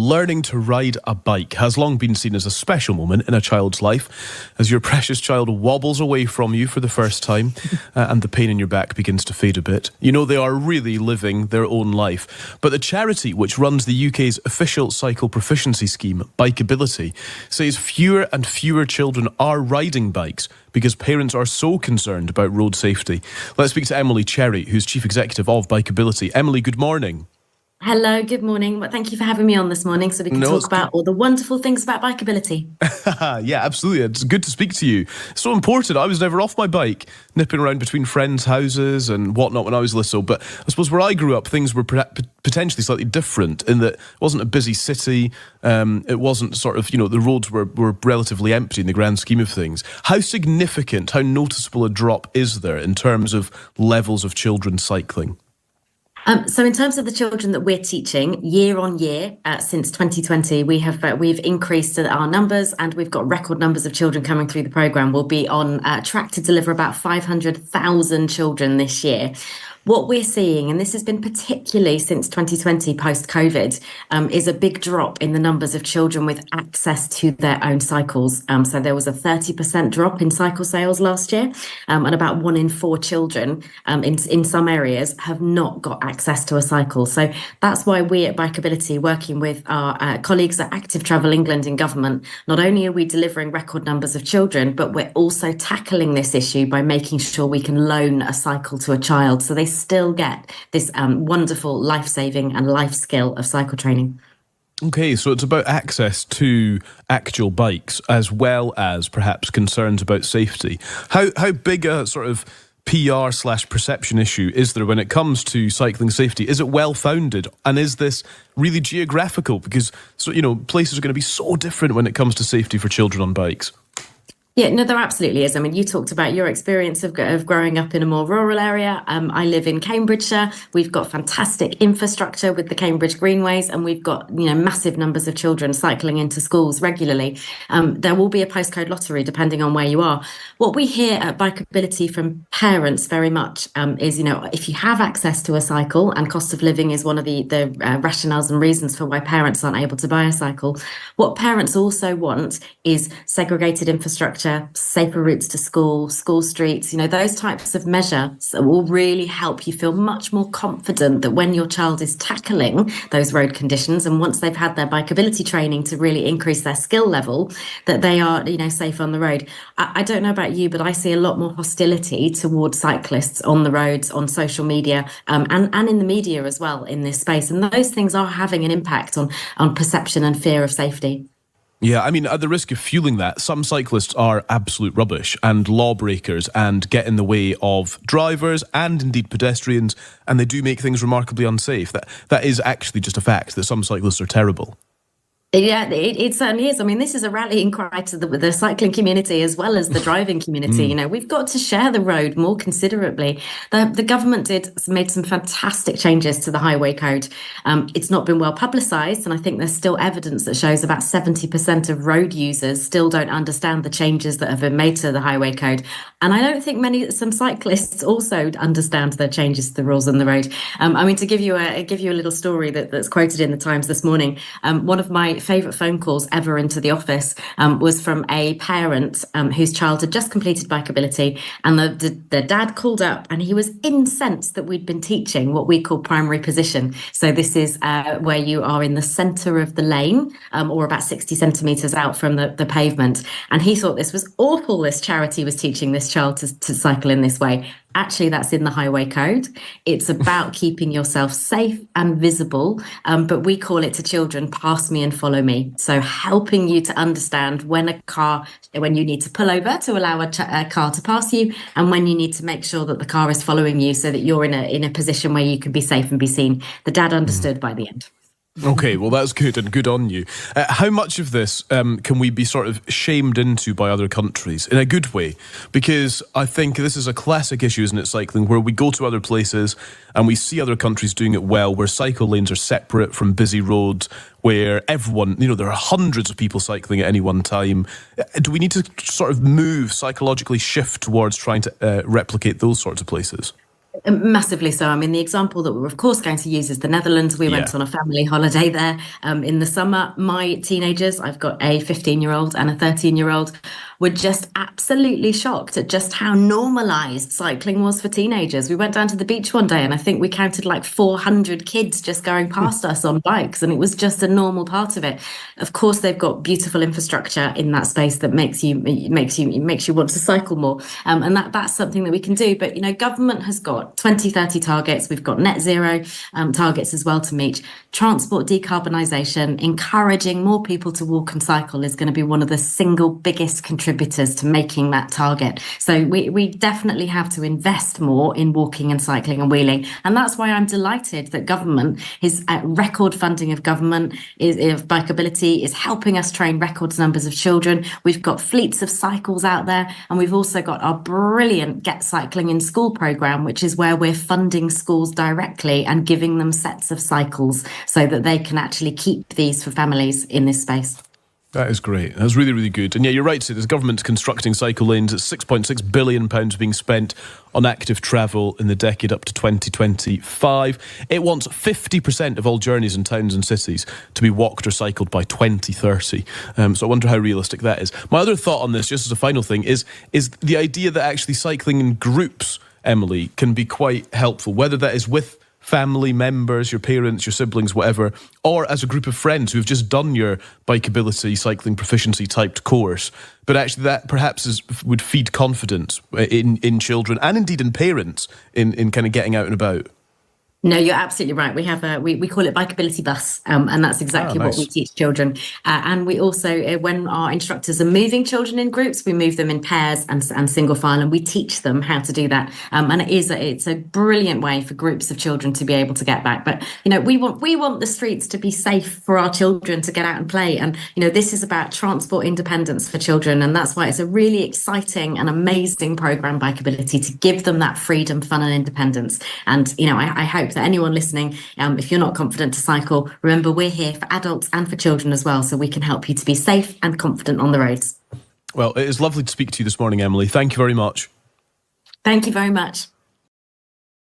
Learning to ride a bike has long been seen as a special moment in a child's life, as your precious child wobbles away from you for the first time and the pain in your back begins to fade a bit. You know they are really living their own life. But the charity which runs the UK's official cycle proficiency scheme, Bikeability, says fewer and fewer children are riding bikes because parents are so concerned about road safety. Let's speak to Emily Cherry, who's Chief Executive of Bikeability. Emily, good morning. Hello, good morning. Well, thank you for having me on this morning so we can talk about all the wonderful things about bikeability. Yeah, absolutely. It's good to speak to you. It's so important. I was never off my bike, nipping around between friends' houses and whatnot when I was little. But I suppose where I grew up, things were potentially slightly different in that it wasn't a busy city. It wasn't sort of, the roads were relatively empty in the grand scheme of things. How significant, how noticeable a drop is there in terms of levels of children cycling? So in terms of the children that we're teaching, year on year, since 2020, we've increased our numbers and we've got record numbers of children coming through the programme. We'll be on track to deliver about 500,000 children this year. What we're seeing, and this has been particularly since 2020 post-COVID, is a big drop in the numbers of children with access to their own cycles. So there was a 30% drop in cycle sales last year, and about 1 in 4 children in some areas have not got access to a cycle. So that's why we at Bikeability, working with our colleagues at Active Travel England in government, not only are we delivering record numbers of children, but we're also tackling this issue by making sure we can loan a cycle to a child so they still get this wonderful life-saving and life skill of cycle training. Okay, so it's about access to actual bikes as well as perhaps concerns about safety. How big a sort of PR/perception issue is there when it comes to cycling safety? Is it well-founded? And is this really geographical? Because, places are going to be so different when it comes to safety for children on bikes. Yeah, no, there absolutely is. I mean, you talked about your experience of growing up in a more rural area. I live in Cambridgeshire. We've got fantastic infrastructure with the Cambridge Greenways, and we've got massive numbers of children cycling into schools regularly. There will be a postcode lottery depending on where you are. What we hear at Bikeability from parents very much is, if you have access to a cycle, and cost of living is one of the rationales and reasons for why parents aren't able to buy a cycle. What parents also want is segregated infrastructure, safer routes to school streets, those types of measures will really help you feel much more confident that when your child is tackling those road conditions and once they've had their bikeability training to really increase their skill level, that they are, safe on the road. I don't know about you, but I see a lot more hostility towards cyclists on the roads, on social media, and in the media as well in this space. And those things are having an impact on perception and fear of safety. Yeah, I mean, at the risk of fueling that, some cyclists are absolute rubbish and lawbreakers and get in the way of drivers and indeed pedestrians, and they do make things remarkably unsafe. That is actually just a fact, that some cyclists are terrible. Yeah, it certainly is. I mean, this is a rallying cry to the cycling community as well as the driving community. We've got to share the road more considerately. The government made some fantastic changes to the highway code. It's not been well publicised, and I think there's still evidence that shows about 70% of road users still don't understand the changes that have been made to the highway code. And I don't think some cyclists also understand the changes to the rules on the road. To give you a little story that's quoted in the Times this morning, one of my favourite phone calls ever into the office was from a parent whose child had just completed Bikeability, and the dad called up and he was incensed that we'd been teaching what we call primary position. So this is where you are in the centre of the lane or about 60 centimetres out from the pavement. And he thought this was awful, this charity was teaching this child to cycle in this way. Actually, that's in the highway code. It's about keeping yourself safe and visible, but we call it to children, pass me and follow me. So helping you to understand when you need to pull over to allow a car to pass you, and when you need to make sure that the car is following you so that you're in a position where you can be safe and be seen. The dad understood by the end. Okay, well, that's good, and good on you. How much of this can we be sort of shamed into by other countries in a good way? Because I think this is a classic issue, isn't it, cycling, where we go to other places and we see other countries doing it well, where cycle lanes are separate from busy roads, where everyone, there are hundreds of people cycling at any one time. Do we need to sort of psychologically shift towards trying to replicate those sorts of places? Massively so. I mean, the example that we're of course going to use is the Netherlands. We Yeah. went on a family holiday there in the summer. My teenagers, I've got a 15-year-old and a 13-year-old, were just absolutely shocked at just how normalized cycling was for teenagers. We went down to the beach one day and I think we counted like 400 kids just going past us on bikes, and it was just a normal part of it. Of course, they've got beautiful infrastructure in that space that makes you want to cycle more, and that's something that we can do. But government has got 2030 targets. We've got net zero targets as well to meet. Transport decarbonisation, encouraging more people to walk and cycle is going to be one of the single biggest contributors to making that target. So we definitely have to invest more in walking and cycling and wheeling. And that's why I'm delighted that government is record funding of government of Bikeability is helping us train record numbers of children. We've got fleets of cycles out there, and we've also got our brilliant Get Cycling in School programme, which is where we're funding schools directly and giving them sets of cycles so that they can actually keep these for families in this space. That is great. That's really, really good. And yeah, you're right, the government's constructing cycle lanes. It's £6.6 billion being spent on active travel in the decade up to 2025. It wants 50% of all journeys in towns and cities to be walked or cycled by 2030. So I wonder how realistic that is. My other thought on this, just as a final thing, is the idea that actually cycling in groups, Emily, can be quite helpful, whether that is with family members, your parents, your siblings, whatever, or as a group of friends who've just done your Bikeability cycling proficiency typed course. But actually that perhaps would feed confidence in children and indeed in parents in kind of getting out and about. No, you're absolutely right. We have we call it Bikeability Bus, and that's exactly nice. what we teach children. And we also, when our instructors are moving children in groups, we move them in pairs and single file, and we teach them how to do that. And it's a brilliant way for groups of children to be able to get back. But we want the streets to be safe for our children to get out and play. And this is about transport independence for children, and that's why it's a really exciting and amazing program, Bikeability, to give them that freedom, fun, and independence. And I hope that anyone listening, if you're not confident to cycle, remember we're here for adults and for children as well, so we can help you to be safe and confident on the roads. Well, it is lovely to speak to you this morning, Emily. Thank you very much. Thank you very much.